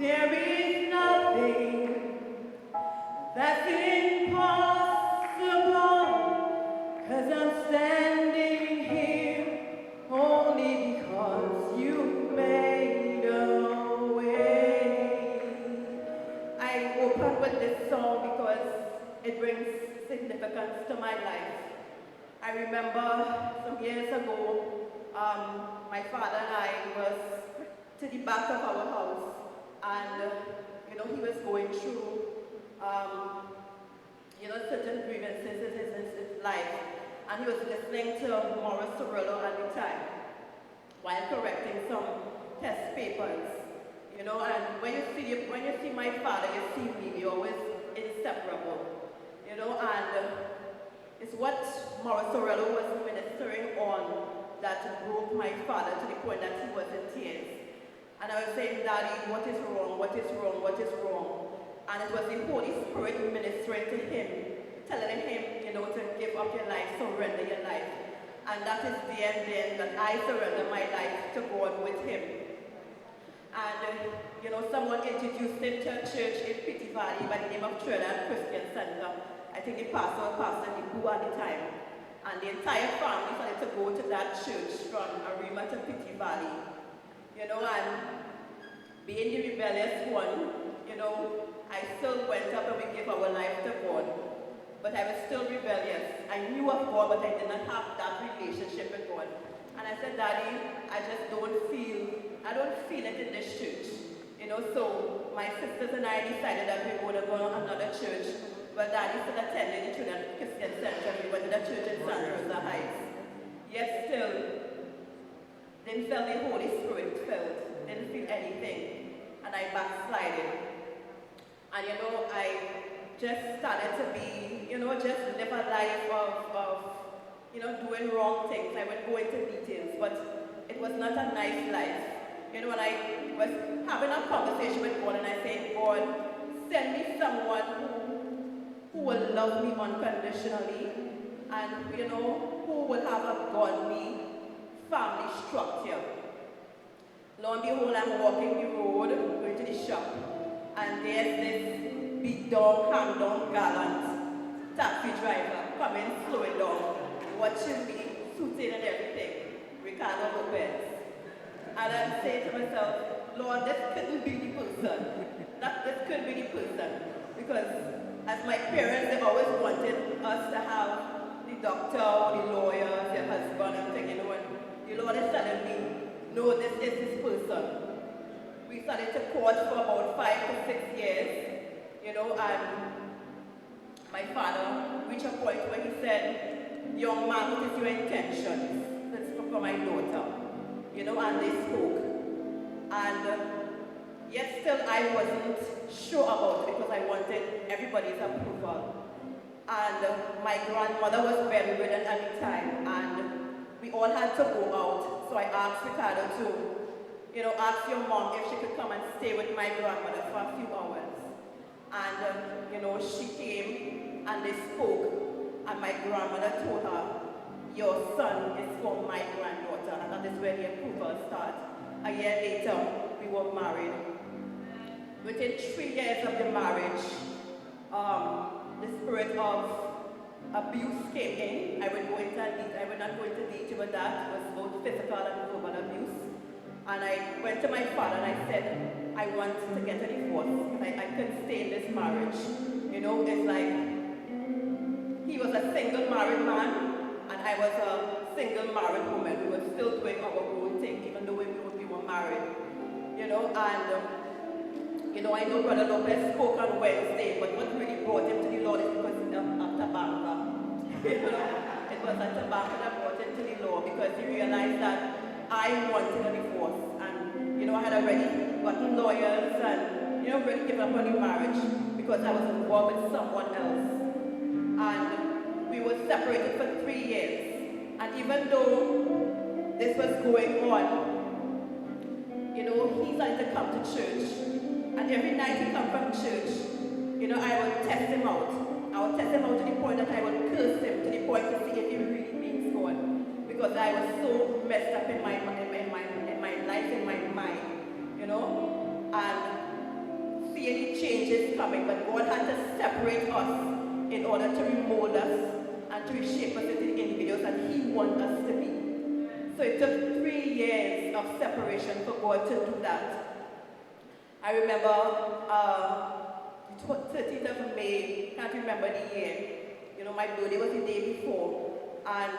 There is nothing that's impossible, 'cause I'm standing here only because you made a way. I open with this song because it brings significance to my life. I remember some years ago, my father and I was to the back of our house, and he was going through certain grievances in his life, and he was listening to Morris Cerullo at the time while correcting some test papers. And when you see my father, you see me. We're always inseparable. And it's what Morris Cerullo was ministering on that broke my father to the point that he was in tears. And I was saying, Daddy, what is wrong? What is wrong? What is wrong? And it was the Holy Spirit ministering to him, telling him, to give up your life, surrender your life. And that is the ending, that I surrender my life to God with him. And, someone introduced him to a church in Pitty Valley by the name of Trinidad Christian Center. I think the pastor was Pastor Nibu at the time. And the entire family started to go to that church from Arima to Pitty Valley. And being the rebellious one, I still went up and we gave our life to God. But I was still rebellious. I knew of God, but I did not have that relationship with God. And I said, Daddy, I don't feel it in this church. So my sisters and I decided that we were going to go to another church. But Daddy still attended the Trinidad Christian Center. We went to the church in Santa Rosa Heights. Yet still, didn't feel the Holy Spirit filled. Didn't feel anything. And I backslided. And I just started to be, just live a life of doing wrong things. I would go into details, but it was not a nice life. And I was having a conversation with God, and I said, God, send me someone who will love me unconditionally, and who will have a godly family structure. Lo and behold, I'm walking the road, going to the shop, and there's this beat down, hand down, gallant taxi driver coming, slowing down, watching me, suited and everything, Ricardo Lopez. And I'm saying to myself, Lord, this couldn't be the person. This could be the person. Because as my parents, they've always wanted us to have the doctor or the lawyer, their husband, and thing, and the Lord is telling me, no, this is this person. We started to court for about 5 to 6 years, and my father reached a point where he said, young man, what is your intentions? That's for my daughter. And they spoke. And yet still I wasn't sure about it because I wanted everybody's approval. And my grandmother was bedridden at the time, and we all had to go out. So I asked Ricardo to, ask your mom if she could come and stay with my grandmother for a few hours. And, she came and they spoke, and my grandmother told her, your son is for my granddaughter, and that is where the approval started. A year later, we were married. Within 3 years of the marriage, the spirit of abuse came in. I would not go into detail with that. It was both physical and verbal abuse. And I went to my father and I said, I want to get a divorce. I couldn't stay in this marriage. It's like he was a single married man and I was a single married woman. We were still doing our own thing, even though we were married. I know Brother Lopez spoke on Wednesday, but what really brought him to the Lord is because of Tabanka. It was at Tabanka that brought him to the Lord because he realized that I wanted a divorce. And, I had already gotten lawyers and, already given up on the marriage because I was involved with someone else. And we were separated for 3 years. And even though this was going on, he started to come to church. And every night he come from church, I would test him out. I would test him out to the point that I would curse him, to the point to see if he really means God. Because I was so messed up in my life, in my mind, And coming, but God had to separate us in order to remold us and to reshape us into the individuals that He wants us to be. So it took 3 years of separation for God to do that. I remember 13th of May, can't remember the year. You know, my birthday was the day before. And,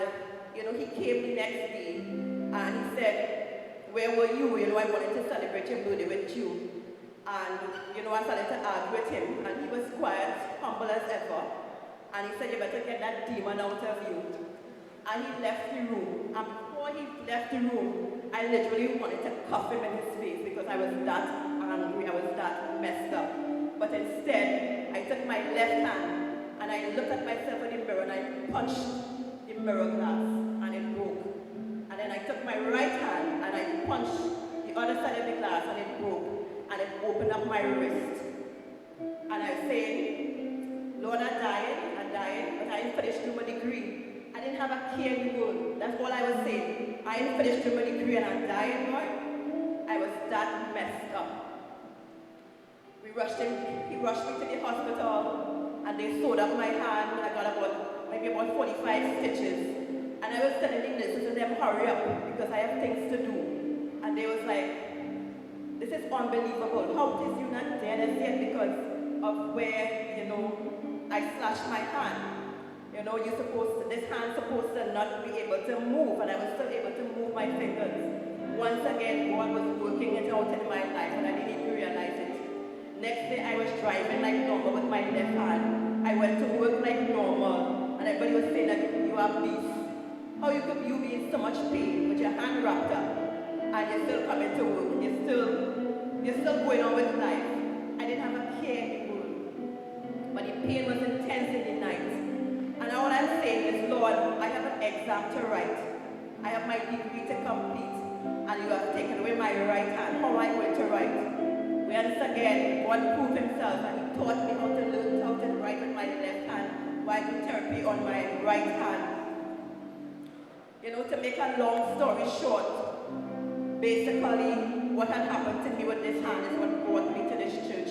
you know, He came the next day and He said, where were you? You know, I wanted to celebrate your birthday with you. And, you know, I started to argue with him, and he was quiet, humble as ever. And he said, you better get that demon out of you. And he left the room. And before he left the room, I literally wanted to cuff him in his face because I was that angry, I was that messed up. But instead, I took my left hand and I looked at myself in the mirror and I punched the mirror glass and it broke. And then I took my right hand and I punched the other side of the glass and it broke. And it opened up my wrist. And I said, Lord, I'm dying, but I ain't finished with my degree. I didn't have a care in the world. That's all I was saying. I ain't finished with my degree and I'm dying, Lord. I was that messed up. He rushed me to the hospital and they sewed up my hand. I got maybe about 45 stitches. And I was telling the nurses to them, hurry up because I have things to do. And they was like, this is unbelievable. How is you not dead as yet because of where, you know, I slashed my hand. You know, this hand's supposed to not be able to move, and I was still able to move my fingers. Once again, God was working it out in my life, and I didn't even realize it. Next day, I was driving like normal with my left hand. I went to work like normal, and everybody was saying that you are a beast. How could you be in so much pain with your hand wrapped up? And you're still coming to work. You're still going on with life. I didn't have a care in the world. But the pain was intense in the night. And all I'm saying is, Lord, I have an exam to write. I have my degree to complete. And you have taken away my right hand. How am I going to write? Once again, God proved himself and he taught me how to learn how to write with my left hand while doing therapy on my right hand. You know, to make a long story short, basically, what had happened to me with this hand is what brought me to this church,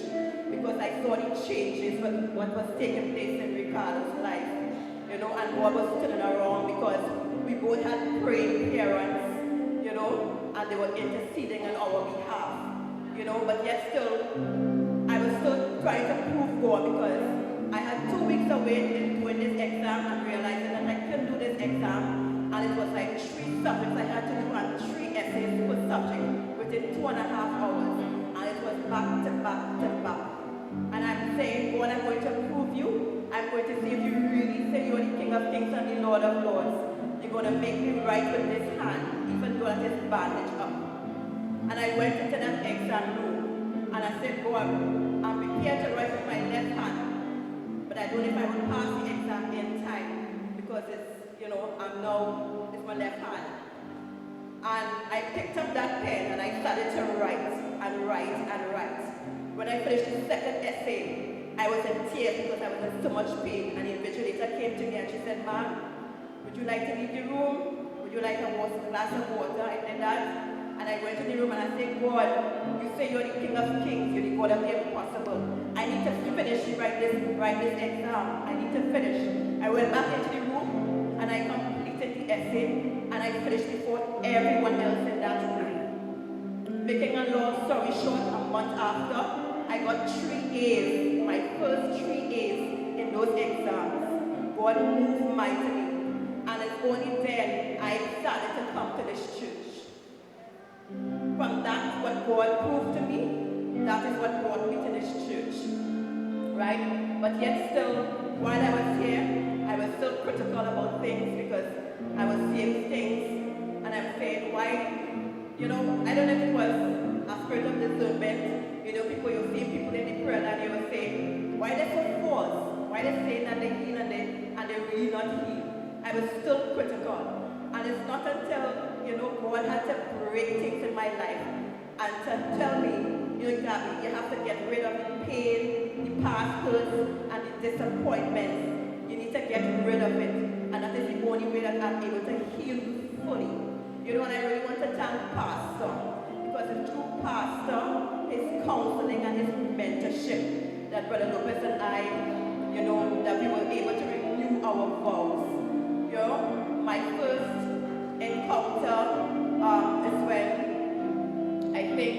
because I saw the changes with what was taking place in Ricardo's life, you know, and God was turning around because we both had praying parents, you know, and they were interceding on our behalf, you know, but yet still, I was still trying to prove God because I had 2 weeks away in doing this exam and realizing that I couldn't do this exam. And it was like 3 subjects I had to do and 3 essays per subject within 2.5 hours. And it was back to back to back. And I'm saying, God, I'm going to prove you. I'm going to see if you really say you're the King of Kings and the Lord of Lords. You're going to make me right with this hand, even though it is bandaged up. And I went into that exam room and I said, God, I'm prepared to write with my left hand. But I don't know if I will pass the exam in time because it's, you know, it's my left hand. And I picked up that pen and I started to write and write and write. When I finished the second essay, I was in tears because I was in so much pain. And the invigilator came to me and she said, ma'am, would you like to leave the room? Would you like a glass of water? I did that. And I went to the room and I said, God, you say you're the King of Kings, you're the God of the impossible. I need to finish write this exam. I need to finish. I went back into the room and I completed the essay and I finished before everyone else in that room. Making a long story short, a month after, I got 3 A's, my first 3 A's in those exams. God moved mightily. And it's only then I started to come to this church. From that, what God proved to me, that is what brought me to this church. Right? But yet still, while I was here, I was still critical about things because I was seeing things and I'm saying, why, you know, I don't know if it was a spirit of discernment. You know, you see people in the prayer and they were saying, why they so false? Why they saying that they heal and they really not heal? I was still critical. And it's not until, you know, God had to break things in my life and to tell me, you know, Gabby, you have to get rid of the pain, the past hurts, and the disappointments. You need to get rid of it. And that is the only way that I'm able to heal you fully. You know, and I really want to thank Pastor, because through Pastor, his counseling and his mentorship, that Brother Lopez and I, that we were able to renew our vows. My first encounter is when I think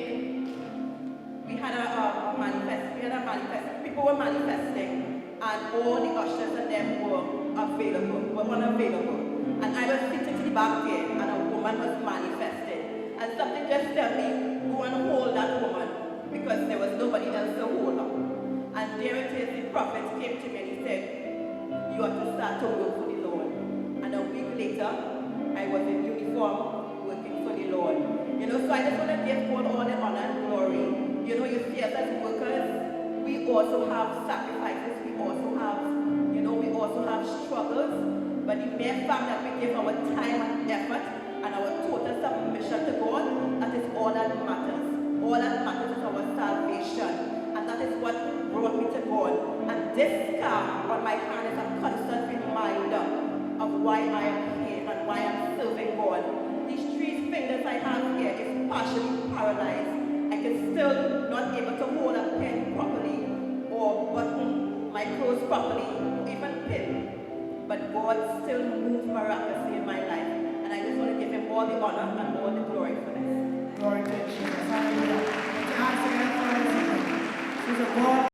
we had a manifest. People were manifesting, and all the ushers and them were unavailable. And I was sitting to the back there, and a woman was manifesting. And something just tell me, go and hold that woman, because there was nobody else to hold her. And there it is, the prophet came to me and he said, you have to start to work for the Lord. And a week later, I was in uniform working for the Lord. So I just want to give God all the honor and glory. You see us as workers, we also have sacrifices, we also have struggles, but the mere fact that we give our time and effort and our total submission to God, that is all that matters. All that matters is our salvation, and that is what brought me to God. And this scar on my hand is a constant reminder of why I am here and why I am serving God. These 3 fingers I have here is partially paralyzed. I can still not able to hold a pen properly or button my clothes properly, even pin. But God still moves miraculously in my life. And I just want to give him all the honor and all the glory for this. Glory to